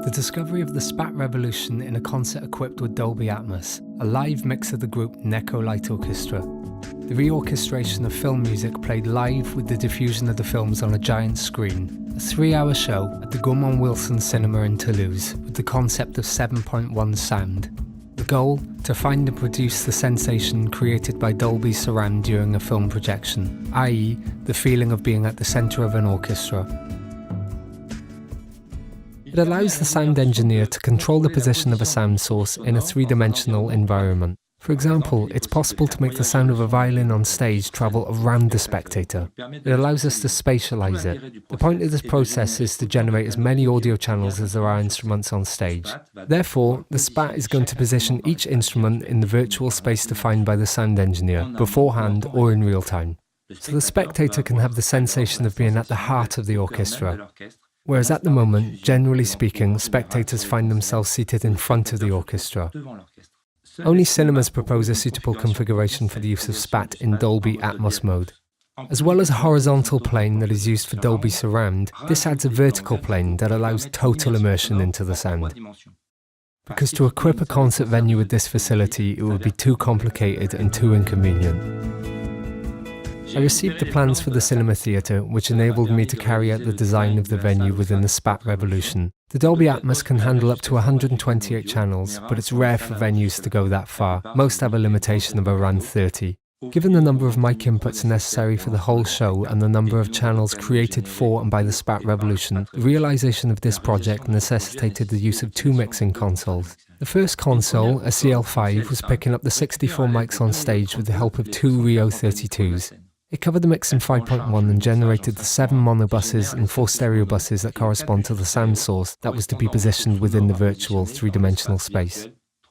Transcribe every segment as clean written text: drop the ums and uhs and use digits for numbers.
The discovery of the SPAT Revolution in a concert equipped with Dolby Atmos, a live mix of the group Neko Light Orchestra. The re-orchestration of film music played live with the diffusion of the films on a giant screen. A 3-hour show at the Gaumont-Wilson Cinema in Toulouse with the concept of 7.1 sound. The goal? To find and produce the sensation created by Dolby surround during a film projection, i.e. the feeling of being at the centre of an orchestra. It allows the sound engineer to control the position of a sound source in a three-dimensional environment. For example, it's possible to make the sound of a violin on stage travel around the spectator. It allows us to spatialize it. The point of this process is to generate as many audio channels as there are instruments on stage. Therefore, the SPAT is going to position each instrument in the virtual space defined by the sound engineer, beforehand or in real time. So the spectator can have the sensation of being at the heart of the orchestra. Whereas at the moment, generally speaking, spectators find themselves seated in front of the orchestra. Only cinemas propose a suitable configuration for the use of SPAT in Dolby Atmos mode. As well as a horizontal plane that is used for Dolby Surround, this adds a vertical plane that allows total immersion into the sound. Because to equip a concert venue with this facility, it would be too complicated and too inconvenient. I received the plans for the cinema theatre, which enabled me to carry out the design of the venue within the SPAT Revolution. The Dolby Atmos can handle up to 128 channels, but it's rare for venues to go that far. Most have a limitation of around 30. Given the number of mic inputs necessary for the whole show and the number of channels created for and by the SPAT Revolution, the realisation of this project necessitated the use of 2 mixing consoles. The first console, a CL5, was picking up the 64 mics on stage with the help of 2 Rio 32s. It covered the mix in 5.1 and generated the 7 monobuses and 4 stereo buses that correspond to the sound source that was to be positioned within the virtual three-dimensional space.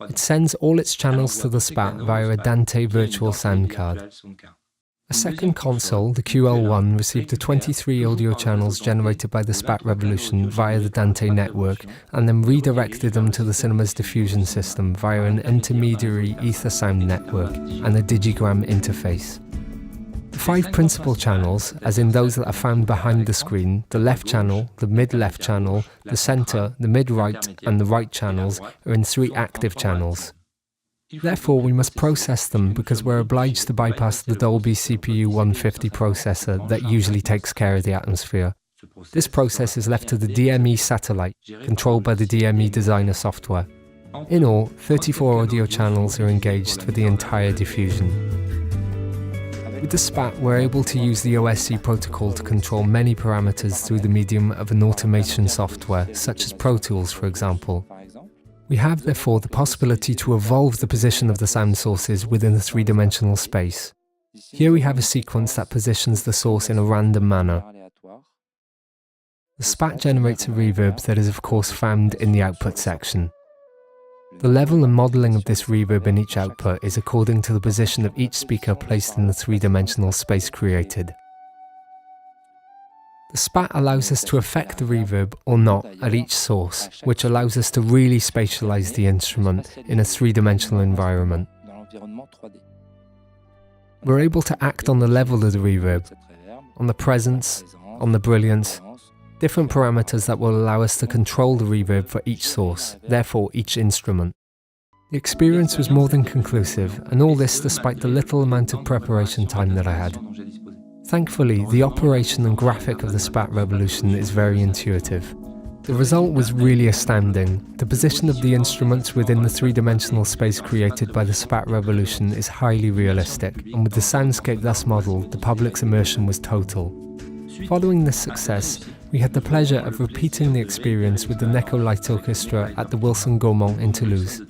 It sends all its channels to the SPAT via a Dante virtual sound card. A second console, the QL1, received the 23 audio channels generated by the SPAT Revolution via the Dante network and then redirected them to the cinema's diffusion system via an intermediary ether sound network and a digigram interface. The 5 principal channels, as in those that are found behind the screen, the left channel, the mid-left channel, the centre, the mid-right and the right channels, are in 3 active channels. Therefore, we must process them because we're obliged to bypass the Dolby CPU 150 processor that usually takes care of the atmosphere. This process is left to the DME satellite, controlled by the DME designer software. In all, 34 audio channels are engaged for the entire diffusion. With the SPAT, we're able to use the OSC protocol to control many parameters through the medium of an automation software, such as Pro Tools, for example. We have, therefore, the possibility to evolve the position of the sound sources within the three-dimensional space. Here we have a sequence that positions the source in a random manner. The SPAT generates a reverb that is, of course, found in the output section. The level and modelling of this reverb in each output is according to the position of each speaker placed in the three-dimensional space created. The SPAT allows us to affect the reverb or not at each source, which allows us to really spatialise the instrument in a three-dimensional environment. We're able to act on the level of the reverb, on the presence, on the brilliance, different parameters that will allow us to control the reverb for each source, therefore each instrument. The experience was more than conclusive, and all this despite the little amount of preparation time that I had. Thankfully, the operation and graphic of the SPAT Revolution is very intuitive. The result was really astounding. The position of the instruments within the three-dimensional space created by the SPAT Revolution is highly realistic, and with the soundscape thus modelled, the public's immersion was total. Following this success, we had the pleasure of repeating the experience with the Neko Light Orchestra at the Wilson Gaumont in Toulouse.